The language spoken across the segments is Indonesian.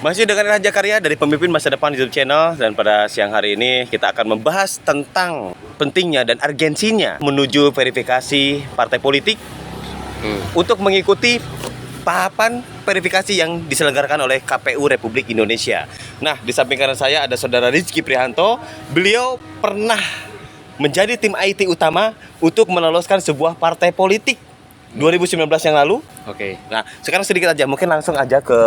Masih dengan Raja Karya dari Pemimpin Masa Depan YouTube channel, dan pada siang hari ini kita akan membahas tentang pentingnya dan urgensinya menuju verifikasi partai politik untuk mengikuti tahapan verifikasi yang diselenggarakan oleh KPU Republik Indonesia. Nah, di samping kanan saya ada Saudara Rizky Prihanto. Beliau pernah menjadi tim IT utama untuk meloloskan sebuah partai politik 2019 yang lalu. Oke. Nah, sekarang sedikit aja, mungkin langsung aja ke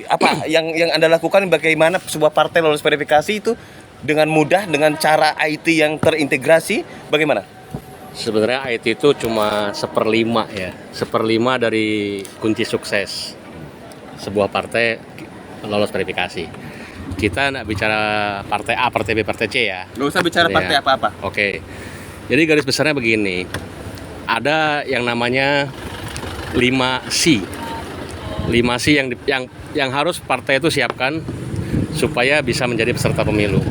apa yang Anda lakukan, bagaimana sebuah partai lolos verifikasi itu dengan mudah, dengan cara IT yang terintegrasi, bagaimana? Sebenarnya IT itu cuma 1/5 ya, 1/5 dari kunci sukses sebuah partai lolos verifikasi. Kita nggak bicara partai A, partai B, partai C ya. Nggak usah bicara partai apa-apa. Oke. Jadi garis besarnya begini. Ada yang namanya 5C. 5C yang harus partai itu siapkan supaya bisa menjadi peserta pemilu.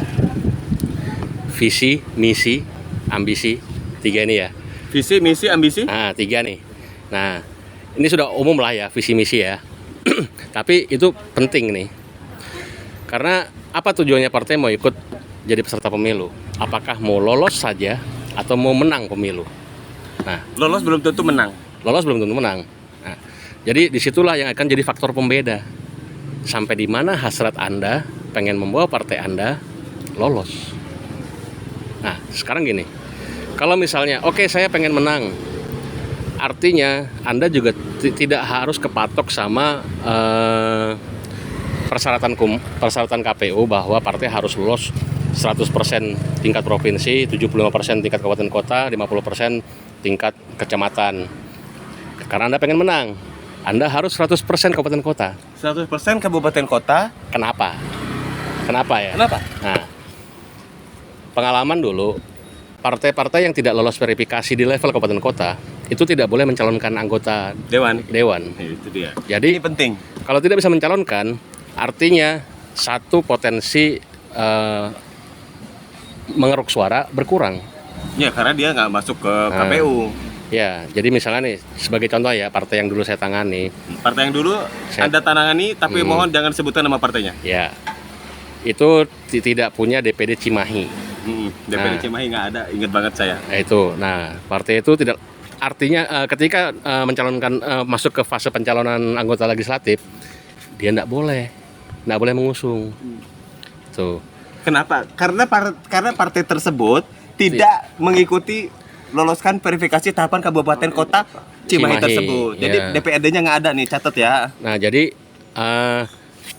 Visi, misi, ambisi, 3 ini ya. Visi, misi, ambisi? Nah, 3 nih. Nah, ini sudah umum lah ya, visi misi ya. Tapi itu penting nih. Karena apa tujuannya partai mau ikut jadi peserta pemilu? Apakah mau lolos saja atau mau menang pemilu? Nah, lolos belum tentu menang. Lolos belum tentu menang. Nah, jadi disitulah yang akan jadi faktor pembeda. Sampai di mana hasrat Anda pengen membawa partai Anda lolos. Nah, sekarang gini. Kalau misalnya, oke, saya pengen menang. Artinya Anda juga tidak harus kepatok sama persyaratan KPU bahwa partai harus lolos 100% tingkat provinsi, 75% tingkat kabupaten kota, 50% tingkat kecamatan. Karena Anda pengen menang, Anda harus 100% kabupaten kota. 100% kabupaten kota. Kenapa? Kenapa ya? Kenapa? Nah, pengalaman dulu, partai-partai yang tidak lolos verifikasi di level kabupaten kota itu tidak boleh mencalonkan anggota dewan. Itu dia. Jadi ini penting. Kalau tidak bisa mencalonkan, artinya satu potensi mengeruk suara berkurang. Ya, karena dia nggak masuk ke KPU. Ya, jadi misalnya nih, sebagai contoh ya, partai yang dulu saya tangani. Partai yang dulu Anda tangani, tapi mohon jangan sebutkan nama partainya. Ya, itu tidak punya DPD Cimahi. DPD Cimahi nggak ada, ingat banget saya. Itu, nah partai itu tidak, artinya ketika mencalonkan masuk ke fase pencalonan anggota legislatif, dia nggak boleh mengusung. Tuh. Kenapa? Karena partai tersebut tidak mengikuti loloskan verifikasi tahapan kabupaten kota Cimahi tersebut. Jadi DPRD-nya nggak ada nih, catat ya. Nah, jadi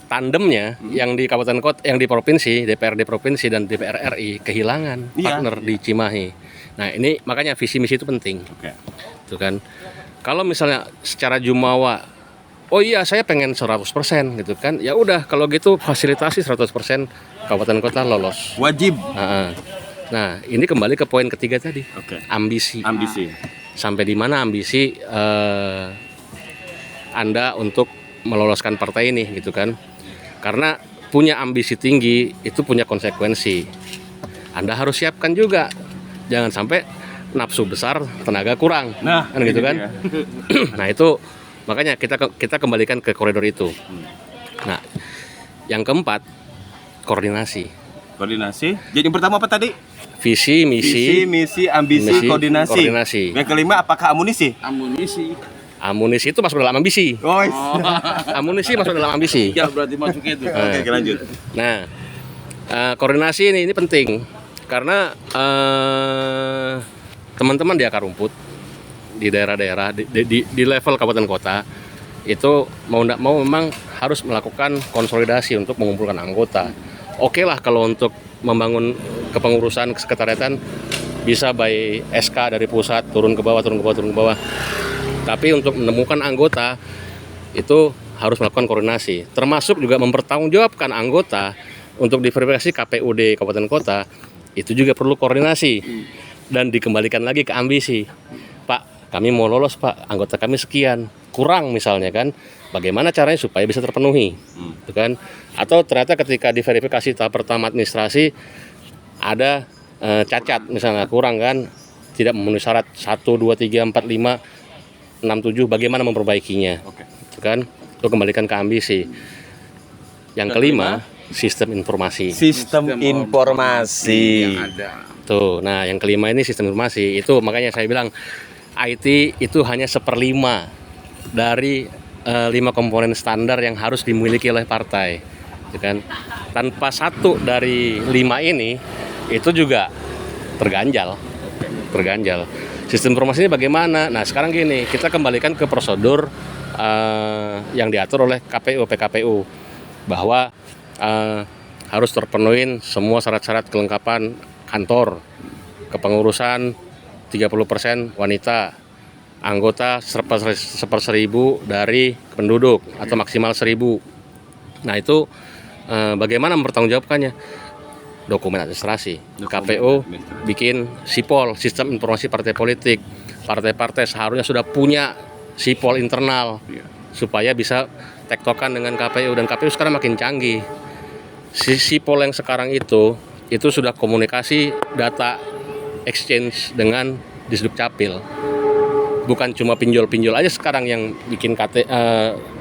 tandemnya yang di kabupaten kota, yang di provinsi, DPRD provinsi dan DPR RI kehilangan partner di Cimahi. Nah, ini makanya visi misi itu penting. Itu kan. Kalau misalnya secara jumawa, oh iya saya pengen 100% gitu kan. Ya udah, kalau gitu fasilitasi 100% kabupaten kota lolos. Wajib. Nah, ini kembali ke poin ketiga tadi. Ambisi. Sampai di mana ambisi Anda untuk meloloskan partai ini gitu kan. Karena punya ambisi tinggi itu punya konsekuensi. Anda harus siapkan juga. Jangan sampai nafsu besar, tenaga kurang. Nah, kan gitu kan. Nah, itu makanya kita kembalikan ke koridor itu. Nah, yang keempat, koordinasi. Jadi yang pertama apa tadi? Visi, misi, ambisi, koordinasi. Yang kelima apakah amunisi? Amunisi itu masuk dalam ambisi. Amunisi masuk dalam ambisi. Ya, berarti masuk itu. Oke, lanjut. Nah, koordinasi ini penting karena teman-teman di akar rumput di daerah-daerah di level kabupaten kota itu mau tidak mau memang harus melakukan konsolidasi untuk mengumpulkan anggota. Oke lah kalau untuk membangun kepengurusan kesekretariatan bisa by SK dari pusat turun ke bawah. Tapi untuk menemukan anggota itu harus melakukan koordinasi, termasuk juga mempertanggungjawabkan anggota untuk diverifikasi KPUD kabupaten kota, itu juga perlu koordinasi dan dikembalikan lagi ke ambisi. Pak, kami mau lolos Pak, anggota kami sekian, kurang misalnya kan, bagaimana caranya supaya bisa terpenuhi, gitu kan? Atau ternyata ketika diverifikasi tahap pertama administrasi ada cacat misalnya kurang kan, tidak memenuhi syarat 1, 2, 3, 4, 5, 6, 7, bagaimana memperbaikinya, gitu kan? Itu kembalikan ke ambisi. Yang kelima, sistem informasi. Sistem informasi. yang ada. Tuh, nah yang kelima ini sistem informasi. Itu makanya saya bilang IT itu hanya 1/5 dari 5 komponen standar yang harus dimiliki oleh partai, gitu kan? Tanpa satu dari 5 ini, itu juga terganjal. Sistem informasi ini bagaimana? Nah sekarang gini, kita kembalikan ke prosedur yang diatur oleh PKPU bahwa harus terpenuhi semua syarat-syarat kelengkapan kantor, kepengurusan 30% wanita, anggota 1/1000 dari penduduk atau maksimal 1000. Nah itu bagaimana mempertanggungjawabkannya? Dokumen administrasi. KPU bikin SIPOL, Sistem Informasi Partai Politik. Partai-partai seharusnya sudah punya SIPOL internal supaya bisa tektokan dengan KPU, dan KPU sekarang makin canggih. SIPOL yang sekarang itu sudah komunikasi data exchange dengan Disduk Capil. Bukan cuma pinjol-pinjol aja sekarang yang bikin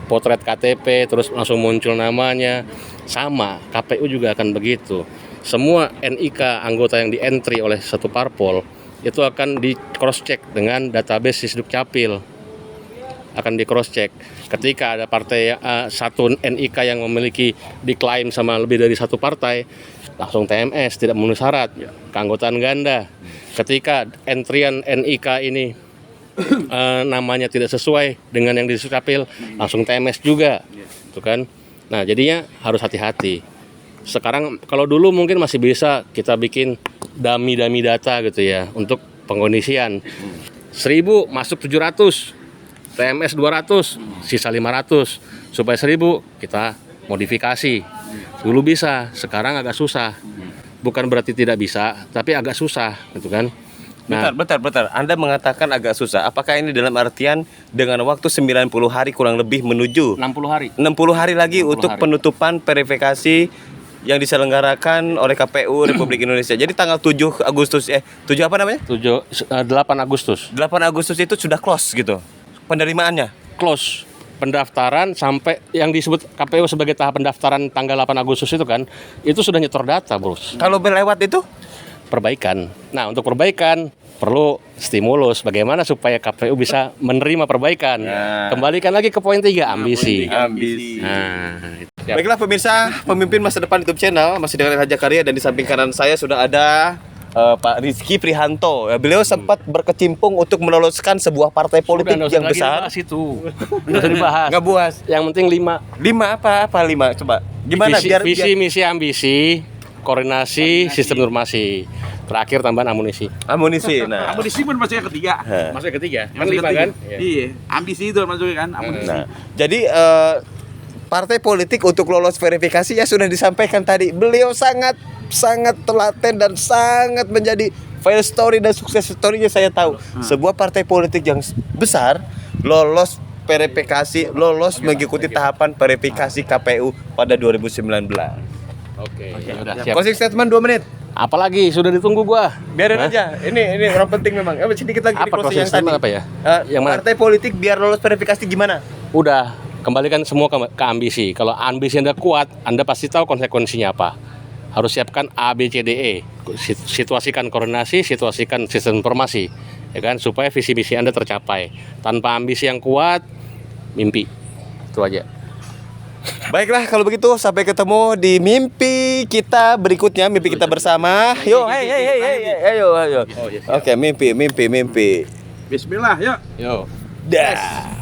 potret KTP terus langsung muncul namanya. Sama, KPU juga akan begitu. Semua NIK anggota yang di-entry oleh satu parpol itu akan di cross check dengan database Disduk Capil. Akan di cross check. Ketika ada partai satu NIK yang memiliki diklaim sama lebih dari satu partai, langsung TMS, tidak memenuhi syarat, keanggotaan ganda. Ketika entrian NIK ini namanya tidak sesuai dengan yang di Disduk Capil, langsung TMS juga, gitu kan? Nah jadinya harus hati-hati. Sekarang kalau dulu mungkin masih bisa kita bikin dummy data gitu ya untuk pengkondisian. 1000 masuk 700, TMS 200, sisa 500, supaya 1000 kita modifikasi. Dulu bisa, sekarang agak susah. Bukan berarti tidak bisa, tapi agak susah, gitu kan? Nah, Bentar. Anda mengatakan agak susah. Apakah ini dalam artian dengan waktu 90 hari kurang lebih menuju 60 hari. 60 hari lagi 60 untuk hari. penutupan verifikasi yang diselenggarakan oleh KPU Republik Indonesia. Jadi tanggal 7 Agustus 8 Agustus. 8 Agustus itu sudah close gitu. Penerimaannya. Close. Pendaftaran sampai yang disebut KPU sebagai tahap pendaftaran tanggal 8 Agustus itu kan, itu sudah nyetor data, Bros. Kalau berlewat itu Perbaikan. Nah, untuk perbaikan perlu stimulus. Bagaimana supaya KPU bisa menerima perbaikan? Nah. Kembalikan lagi ke poin 3, ambisi. ambisi. Nah, itu. Baiklah pemirsa, pemimpin masa depan YouTube channel masih dengan Raja Karya, dan di samping kanan saya sudah ada Pak Rizky Prihanto. Beliau sempat berkecimpung untuk meloloskan sebuah partai politik Udah, yang nggak usah besar. lagi dibahas itu. Nggak usah dibahas. Nggak buas. Yang penting 5. 5 apa 5? Coba. Gimana Visi, misi, ambisi, koordinasi, sistem informasi. Terakhir tambahan amunisi. amunisi. Nah. Amunisi pun masuk yang ketiga. Masuk yang ketiga. Kan Masuk 5 ketiga. kan? Iya, ambisi itu masuknya kan, amunisi. Nah, jadi partai politik untuk lolos verifikasi ya sudah disampaikan tadi. Beliau sangat telaten dan sangat menjadi fail story dan sukses story-nya saya tahu. Sebuah partai politik yang besar lolos verifikasi, lolos mengikuti tahapan verifikasi KPU pada 2019. Oke. Udah siap. Closing statement 2 menit. Apalagi sudah ditunggu gua. Biarin aja. Ini orang penting memang. Sedikit lagi di Apa closing yang closing tadi. statement apa ya? Yang mana? Partai politik biar lolos verifikasi gimana? Udah, kembalikan semua ke ambisi. Kalau ambisi Anda kuat, Anda pasti tahu konsekuensinya apa. Harus siapkan A, B, C, D, E. Situasikan koordinasi, situasikan sistem informasi, ya kan, supaya visi misi Anda tercapai. Tanpa ambisi yang kuat, mimpi. Itu aja. Baiklah kalau begitu, sampai ketemu di mimpi kita berikutnya, mimpi kita bersama. Yo, ayo. Oke, mimpi. Bismillah, yuk. Yo. Dah.